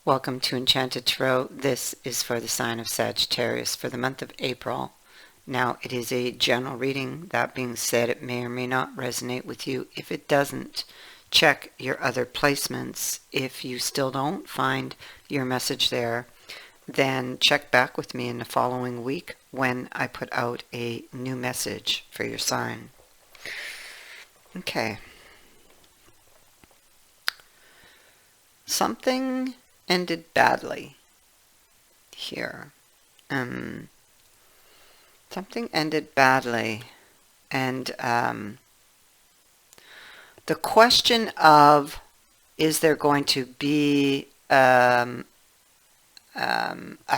Welcome to Enchanted Tarot. This is for the sign of Sagittarius for the month of April. Now, it is a general reading. That being said, it may or may not resonate with you. If it doesn't, check your other placements. If you still don't find your message there, then check back with me in the following week when I put out a new message for your sign. Okay. Something ended badly here. Something ended badly, and the question of, is there going to be a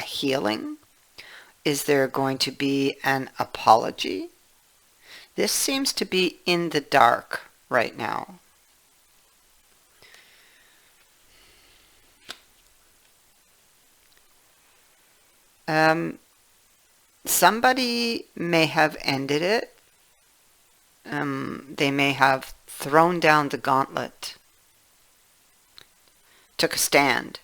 healing? Is there going to be an apology? This seems to be in the dark right now. Somebody may have ended it. They may have thrown down the gauntlet, took a stand,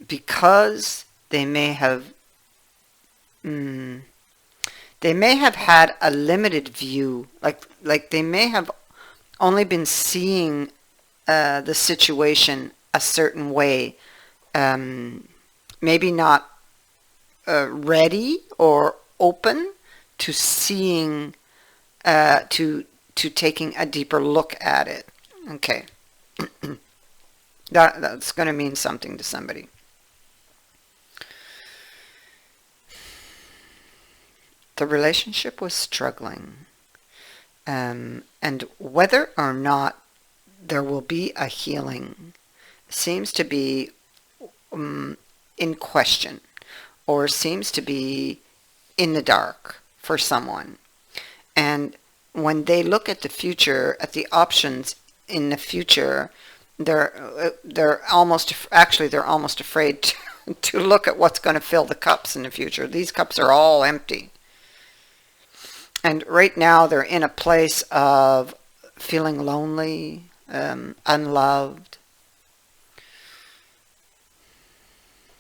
because they may have had a limited view, like they may have only been seeing the situation a certain way. Maybe not ready or open to seeing, to taking a deeper look at it. Okay. That's going to mean something to somebody. The relationship was struggling. And whether or not there will be a healing seems to be in question, or seems to be in the dark for someone. And when they look at the future, at the options in the future, they're almost afraid to look at what's going to fill the cups in the future. These cups are all empty. And right now they're in a place of feeling lonely, unloved.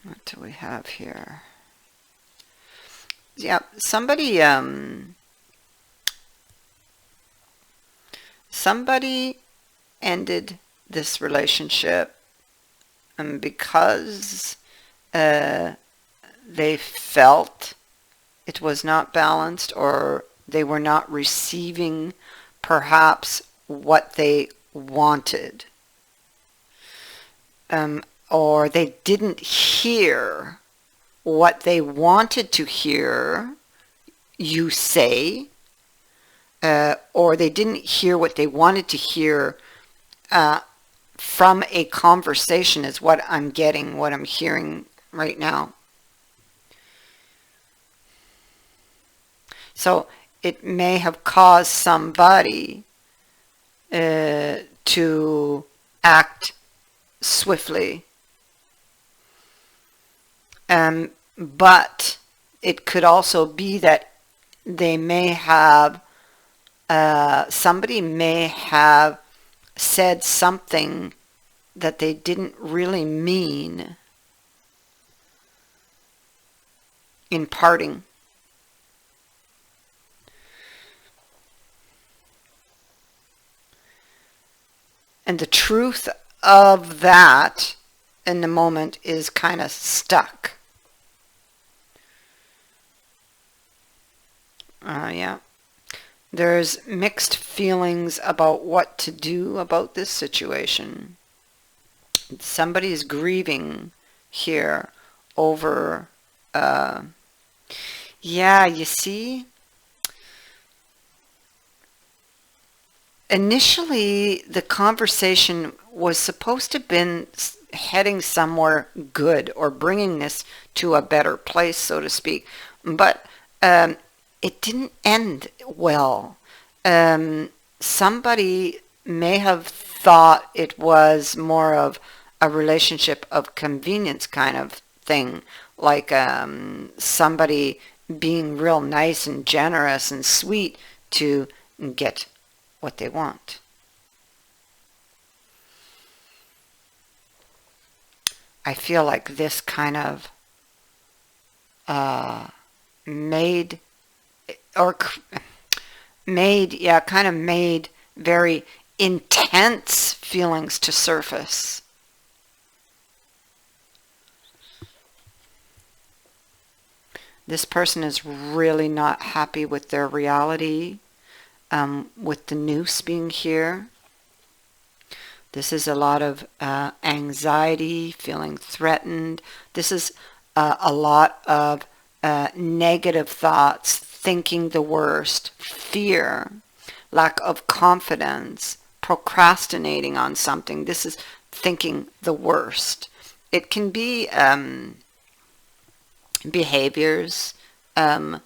What do we have here? Yeah, somebody ended this relationship because they felt it was not balanced, or they were not receiving perhaps what they wanted. Or they didn't hear what they wanted to hear you say, or they didn't hear what they wanted to hear from a conversation, is what I'm getting, what I'm hearing right now. So it may have caused somebody to act swiftly. But it could also be that they may have, somebody may have said something that they didn't really mean in parting. And the truth of that in the moment is kind of stuck. Yeah. There's mixed feelings about what to do about this situation. Somebody's grieving here over, yeah, you see, initially the conversation was supposed to have been heading somewhere good, or bringing this to a better place, so to speak. But it didn't end well. Somebody may have thought it was more of a relationship of convenience kind of thing, like somebody being real nice and generous and sweet to get what they want. I feel like this kind of made, or made, yeah, kind of made very intense feelings to surface. This person is really not happy with their reality, with the noose being here. This is a lot of anxiety, feeling threatened. This is a lot of negative thoughts, thinking the worst, fear, lack of confidence, procrastinating on something. This is thinking the worst. It can be behaviors, thought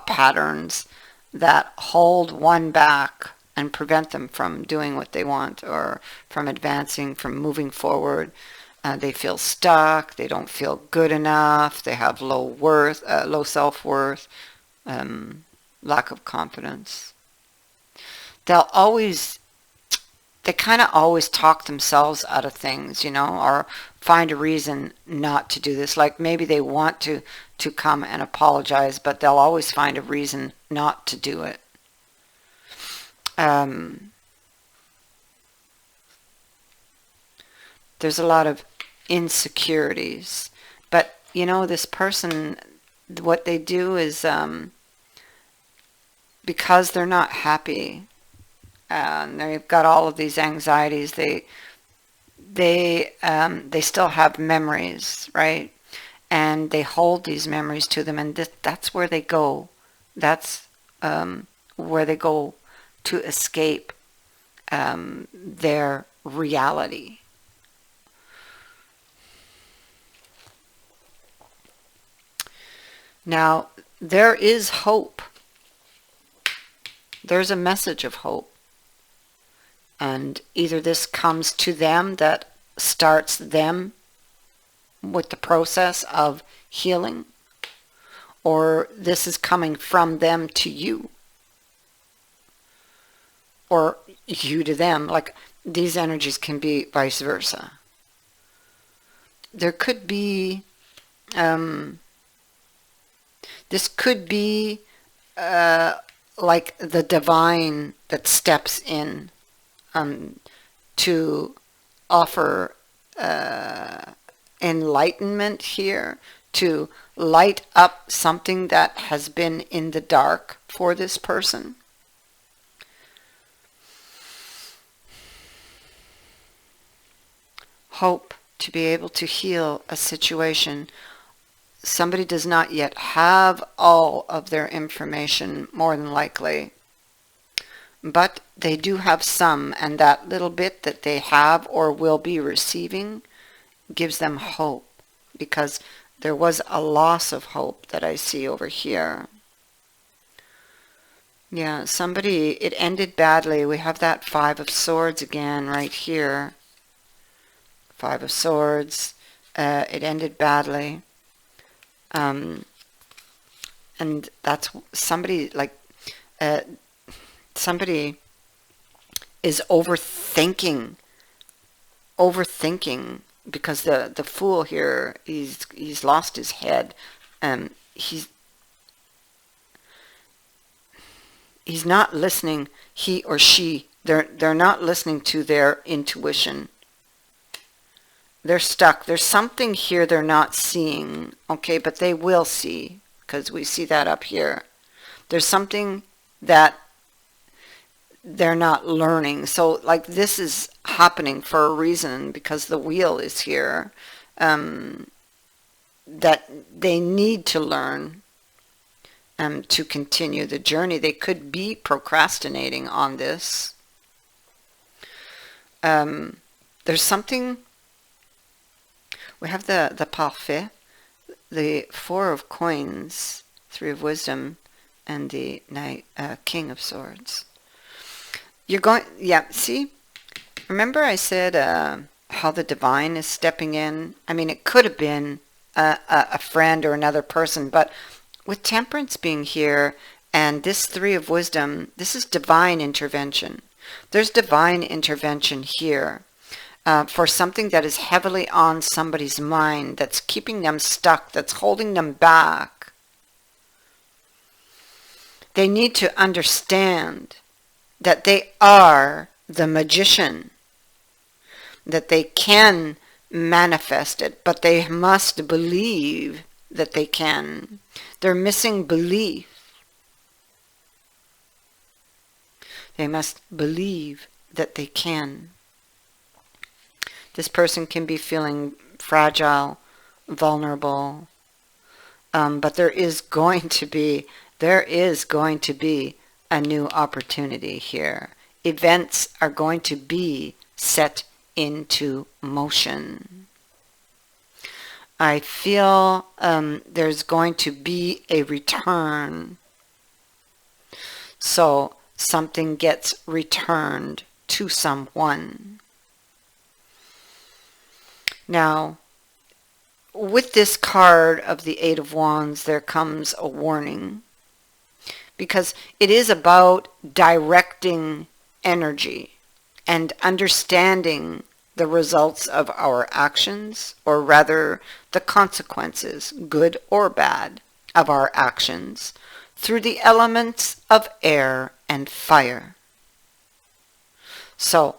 patterns that hold one back and prevent them from doing what they want, or from advancing, from moving forward. They feel stuck, they don't feel good enough, they have low self-worth, lack of confidence. They kind of always talk themselves out of things, or find a reason not to do this. Like maybe they want to come and apologize, but they'll always find a reason not to do it. There's a lot of insecurities. But, this person, what they do is, because they're not happy, and they've got all of these anxieties, they still have memories, right? And they hold these memories to them, and that's where they go. That's where they go to escape their reality. Now, there is hope. There's a message of hope. And either this comes to them, that starts them with the process of healing, or this is coming from them to you, or you to them. Like, these energies can be vice versa. There could be, this could be like the divine that steps in to offer enlightenment here, to light up something that has been in the dark for this person. Hope to be able to heal a situation. Somebody does not yet have all of their information, more than likely, but they do have some, and that little bit that they have or will be receiving gives them hope, because there was a loss of hope that I see over here. Yeah, somebody, it ended badly. We have that Five of Swords again right here. Five of Swords. It ended badly. And that's somebody, like, somebody is overthinking, because the Fool here, he's lost his head. He's not listening. He or she, they're not listening to their intuition. They're stuck. There's something here they're not seeing, okay, but they will see, because we see that up here. There's something that they're not learning. So, like, this is happening for a reason, because the Wheel is here, that they need to learn to continue the journey. They could be procrastinating on this. There's something. We have the Parfait, the Four of Coins, Three of Wisdom, and the King of Swords. You're going, yeah, see? Remember I said how the divine is stepping in? I mean, it could have been a friend or another person, but with Temperance being here and this Three of Wisdom, this is divine intervention. There's divine intervention here. for something that is heavily on somebody's mind, that's keeping them stuck, that's holding them back. They need to understand that they are the magician, that they can manifest it, but they must believe that they can. They're missing belief. They must believe that they can. This person can be feeling fragile, vulnerable, but there is going to be a new opportunity here. Events are going to be set into motion. I feel there's going to be a return. So something gets returned to someone. Now, with this card of the Eight of Wands, there comes a warning, because it is about directing energy and understanding the results of our actions, or rather the consequences, good or bad, of our actions through the elements of air and fire. So,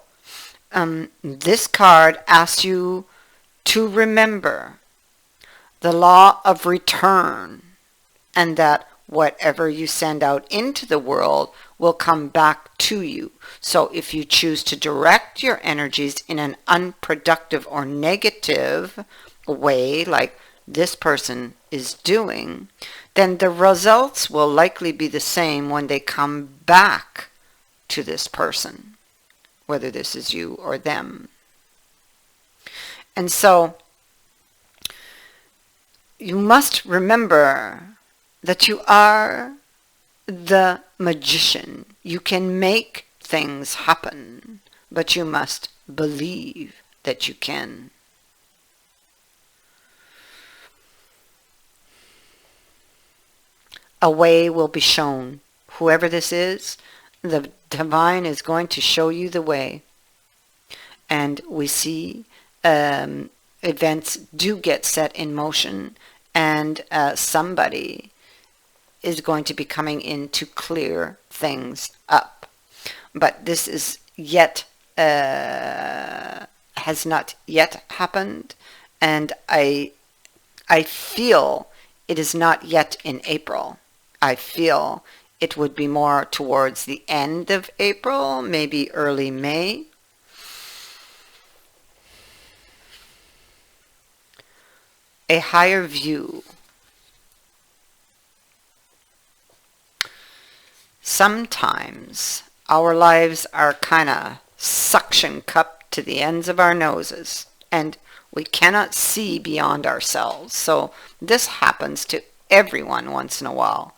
this card asks you to remember the law of return, and that whatever you send out into the world will come back to you. So if you choose to direct your energies in an unproductive or negative way, like this person is doing, then the results will likely be the same when they come back to this person, whether this is you or them. And so you must remember that you are the magician. You can make things happen, but you must believe that you can. A way will be shown. Whoever this is, the divine is going to show you the way. And we see events do get set in motion, and somebody is going to be coming in to clear things up. But this is yet has not yet happened, and I feel it is not yet in April. I feel it would be more towards the end of April, maybe early May. A higher view. Sometimes our lives are kind of suction cupped to the ends of our noses, and we cannot see beyond ourselves. So this happens to everyone once in a while.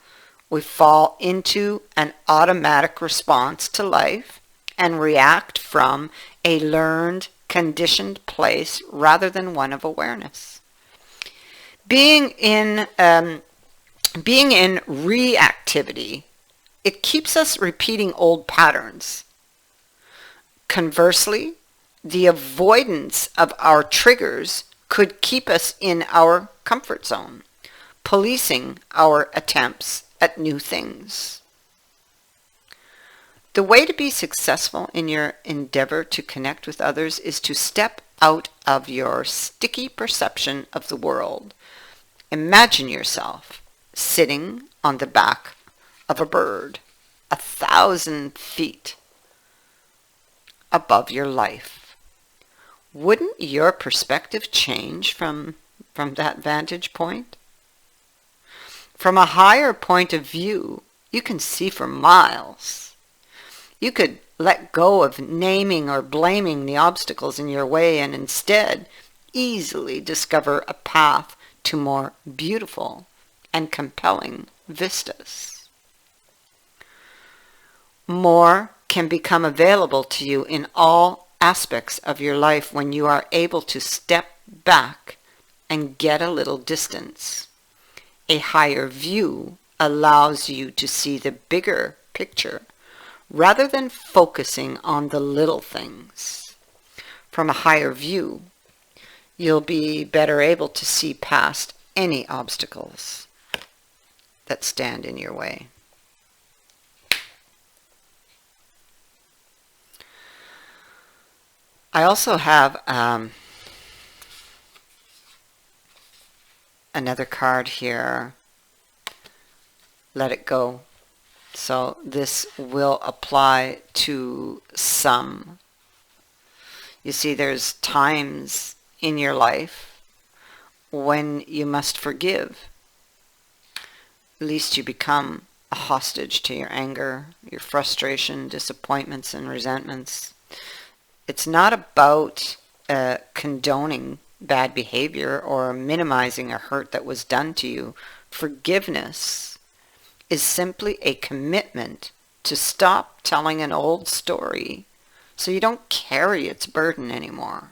We fall into an automatic response to life and react from a learned, conditioned place rather than one of awareness. Being in reactivity, it keeps us repeating old patterns. Conversely, the avoidance of our triggers could keep us in our comfort zone, policing our attempts at new things. The way to be successful in your endeavor to connect with others is to step out of your sticky perception of the world. Imagine yourself sitting on the back of a bird, 1,000 feet above your life. Wouldn't your perspective change from that vantage point? From a higher point of view, you can see for miles. You could let go of naming or blaming the obstacles in your way and instead easily discover a path to more beautiful and compelling vistas. More can become available to you in all aspects of your life when you are able to step back and get a little distance. A higher view allows you to see the bigger picture rather than focusing on the little things. from a higher view, you'll be better able to see past any obstacles that stand in your way. I also have another card here, Let It Go. So this will apply to some. You see, there's times in your life when you must forgive, lest you become a hostage to your anger, your frustration, disappointments, and resentments. It's not about condoning bad behavior or minimizing a hurt that was done to you. Forgiveness is simply a commitment to stop telling an old story so you don't carry its burden anymore.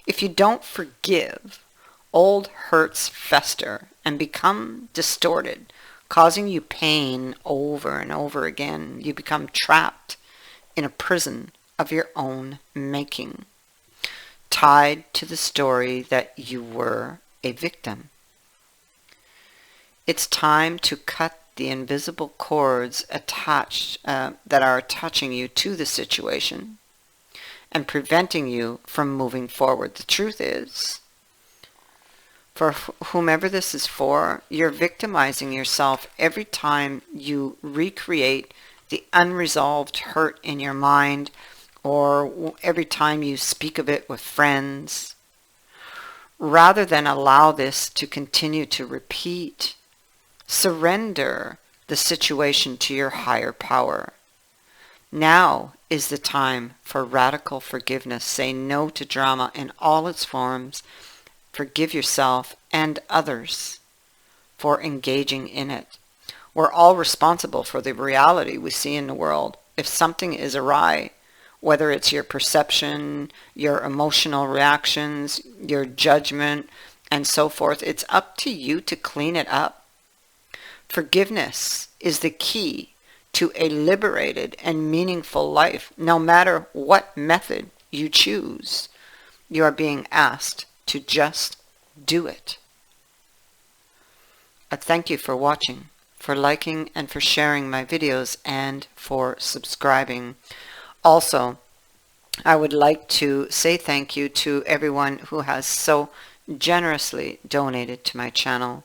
If you don't forgive, old hurts fester and become distorted, causing you pain over and over again. You become trapped in a prison of your own making, tied to the story that you were a victim. It's time to cut the invisible cords attached that are attaching you to the situation and preventing you from moving forward. The truth is, for whomever this is for, you're victimizing yourself every time you recreate the unresolved hurt in your mind, or every time you speak of it with friends. Rather than allow this to continue to repeat, surrender the situation to your higher power. Now is the time for radical forgiveness. Say no to drama in all its forms. Forgive yourself and others for engaging in it. We're all responsible for the reality we see in the world. If something is awry, whether it's your perception, your emotional reactions, your judgment, and so forth, it's up to you to clean it up. Forgiveness is the key to a liberated and meaningful life. No matter what method you choose, you are being asked to just do it. I thank you for watching, for liking and for sharing my videos, and for subscribing. Also, I would like to say thank you to everyone who has so generously donated to my channel.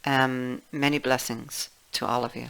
Many blessings to all of you.